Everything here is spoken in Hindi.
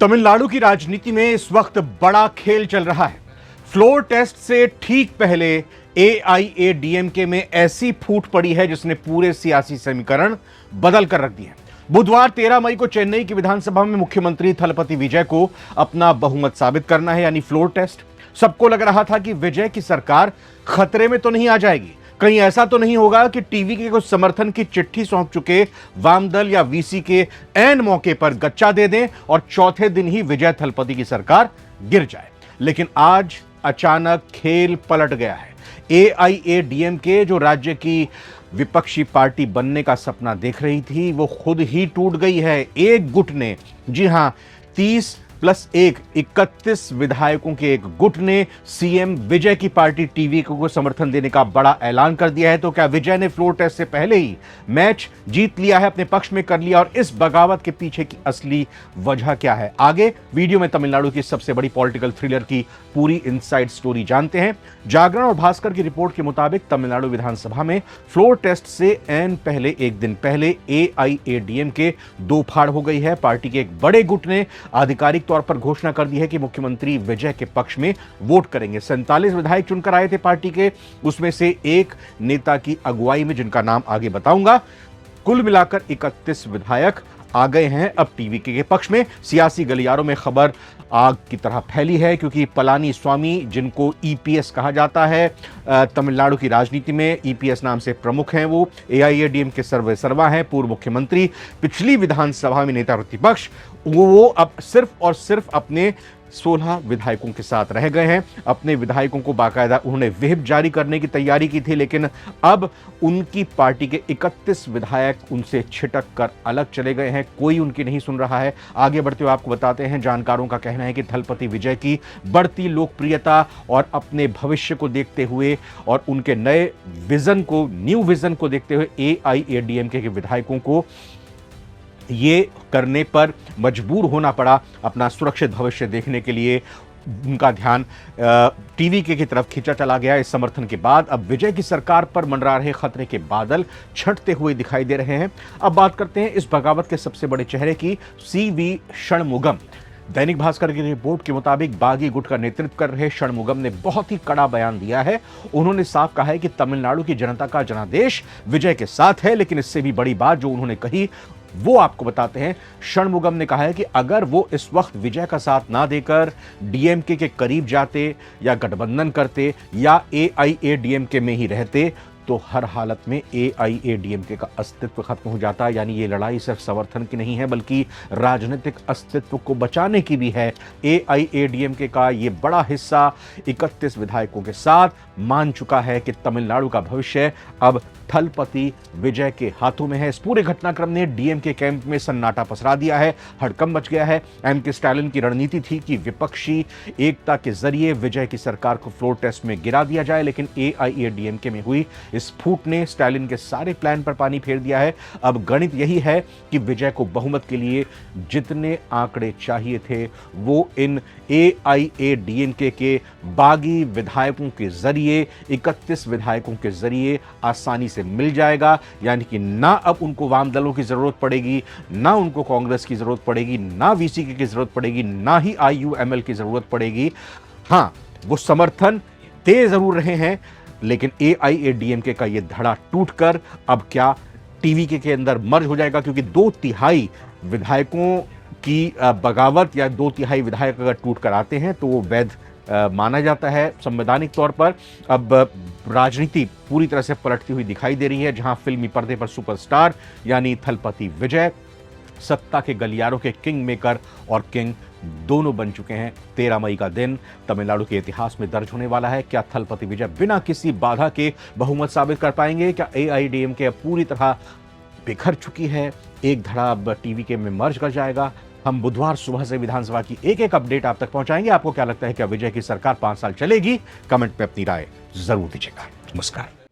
तमिलनाडु की राजनीति में इस वक्त बड़ा खेल चल रहा है। फ्लोर टेस्ट से ठीक पहले एआईएडीएमके में ऐसी फूट पड़ी है जिसने पूरे सियासी समीकरण बदल कर रख दिए हैं। बुधवार 13 मई को चेन्नई की विधानसभा में मुख्यमंत्री थलपति विजय को अपना बहुमत साबित करना है, यानी फ्लोर टेस्ट। सबको लग रहा था कि विजय की सरकार खतरे में तो नहीं आ जाएगी, कहीं ऐसा तो नहीं होगा कि टीवी के कुछ समर्थन की चिट्ठी सौंप चुके वामदल या वीसी के ऐन मौके पर गच्चा दे दें और चौथे दिन ही विजय थलपति की सरकार गिर जाए। लेकिन आज अचानक खेल पलट गया है। एआईएडीएमके जो राज्य की विपक्षी पार्टी बनने का सपना देख रही थी, वो खुद ही टूट गई है। एक गुट ने, जी हां, 30+1 31 विधायकों के एक गुट ने सीएम विजय की पार्टी टीवी को समर्थन देने का बड़ा ऐलान कर दिया है। तो क्या विजय ने फ्लोर टेस्ट से पहले ही मैच जीत लिया है, अपने पक्ष में कर लिया? और इस बगावत के पीछे की असली वजह क्या है? आगे वीडियो में तमिलनाडु की सबसे बड़ी पॉलिटिकल थ्रिलर की पूरी इनसाइड स्टोरी जानते हैं। जागरण और भास्कर की रिपोर्ट के मुताबिक तमिलनाडु विधानसभा में फ्लोर टेस्ट से ऐन पहले, एक दिन पहले, एआईएडीएमके दो फाड़ हो गई है। पार्टी के एक बड़े गुट ने आधिकारिक तौर पर घोषणा कर दी है कि मुख्यमंत्री विजय के पक्ष में वोट करेंगे। 47 विधायक चुनकर आए थे पार्टी के, उसमें से एक नेता की अगुवाई में, जिनका नाम आगे बताऊंगा। कुल मिलाकर 31 विधायक आ गए हैं अब टीवी के पक्ष में। सियासी गलियारों में खबर आग की तरह फैली है, क्योंकि पलानी स्वामी, जिनको ईपीएस कहा जाता है तमिलनाडु की राजनीति में, ईपीएस नाम से प्रमुख हैं, वो एआईएडीएम के सर्वेसर्वा हैं, पूर्व मुख्यमंत्री, पिछली विधानसभा में नेता प्रतिपक्ष। वो अब सिर्फ और सिर्फ अपने 16 विधायकों के साथ रह गए हैं। अपने विधायकों को बाकायदा उन्होंने व्हिप जारी करने की तैयारी की थी, लेकिन अब उनकी पार्टी के 31 विधायक उनसे छिटक कर अलग चले गए हैं। कोई उनकी नहीं सुन रहा है। आगे बढ़ते हुए आपको बताते हैं, जानकारों का कहना है कि थलपति विजय की बढ़ती लोकप्रियता और अपने भविष्य को देखते हुए और उनके नए विजन को, न्यू विजन को देखते हुए एआईएडीएमके के विधायकों को ये करने पर मजबूर होना पड़ा। अपना सुरक्षित भविष्य देखने के लिए उनका ध्यान टीवी की तरफ खींचा चला गया। इस समर्थन के बाद अब विजय की सरकार पर मंडरा रहे खतरे के बादल छंटते हुए दिखाई दे रहे हैं। अब बात करते हैं इस बगावत के सबसे बड़े चेहरे की, सीवी षणमुगम। दैनिक भास्कर की रिपोर्ट के मुताबिक बागी गुट का नेतृत्व कर रहे षणमुगम ने बहुत ही कड़ा बयान दिया है। उन्होंने साफ कहा है कि तमिलनाडु की जनता का जनादेश विजय के साथ है। लेकिन इससे भी बड़ी बात जो उन्होंने कही, वो आपको बताते हैं। षणमुगम ने कहा है कि अगर वो इस वक्त विजय का साथ ना देकर डीएमके के करीब जाते या गठबंधन करते या एआईएडीएमके में ही रहते, तो हर हालत में एआईएडीएमके का अस्तित्व खत्म हो जाता। यानी ये लड़ाई सिर्फ समर्थन की नहीं है, बल्कि राजनीतिक अस्तित्व को बचाने की भी है। एआईएडीएमके का ये बड़ा हिस्सा 31 विधायकों के साथ मान चुका है कि तमिलनाडु का भविष्य अब थलपति विजय के हाथों में है। इस पूरे घटनाक्रम ने डीएमके कैंप में सन्नाटा पसरा दिया है, हड़कंप मच गया है। एमके स्टालिन की रणनीति थी कि विपक्षी एकता के जरिए विजय की सरकार को फ्लोर टेस्ट में गिरा दिया जाए, लेकिन एआईएडीएमके में हुई इस फूट ने स्टालिन के सारे प्लान पर पानी फेर दिया है। अब गणित यही है कि विजय को बहुमत के लिए जितने आंकड़े चाहिए थे, वो इन एआईएडीएमके के बागी विधायकों के जरिए, 31 विधायकों के जरिए आसानी से मिल जाएगा। यानी कि ना अब उनको वाम दलों की जरूरत पड़ेगी, ना उनको कांग्रेस की जरूरत पड़ेगी, ना वीसी की जरूरत पड़ेगी, ना ही आईयूएमएल की जरूरत पड़ेगी। हां, वो समर्थन दे जरूर रहे हैं, लेकिन एआईएडीएमके का ये धड़ा टूटकर अब क्या टीवी के अंदर मर्ज हो जाएगा? क्योंकि 2/3 विधायकों की बगावत या 2/3 विधायक अगर टूट कर आते हैं तो वो वैध माना जाता है संवैधानिक तौर पर। अब राजनीति पूरी तरह से पलटती हुई दिखाई दे रही है, जहां फिल्मी पर्दे पर सुपरस्टार यानी थलपति विजय सत्ता के गलियारों के किंग मेकर और किंग दोनों बन चुके हैं। 13 मई का दिन तमिलनाडु के इतिहास में दर्ज होने वाला है। क्या थलपति विजय बिना किसी बाधा के बहुमत साबित कर पाएंगे? क्या एआईएडीएमके पूरी तरह बिखर चुकी है, एक धड़ा अब टीवी के में मर्ज कर जाएगा? हम बुधवार सुबह से विधानसभा की एक अपडेट आप तक पहुंचाएंगे। आपको क्या लगता है, क्या विजय की सरकार 5 साल चलेगी? कमेंट में अपनी राय जरूर दीजिएगा। नमस्कार।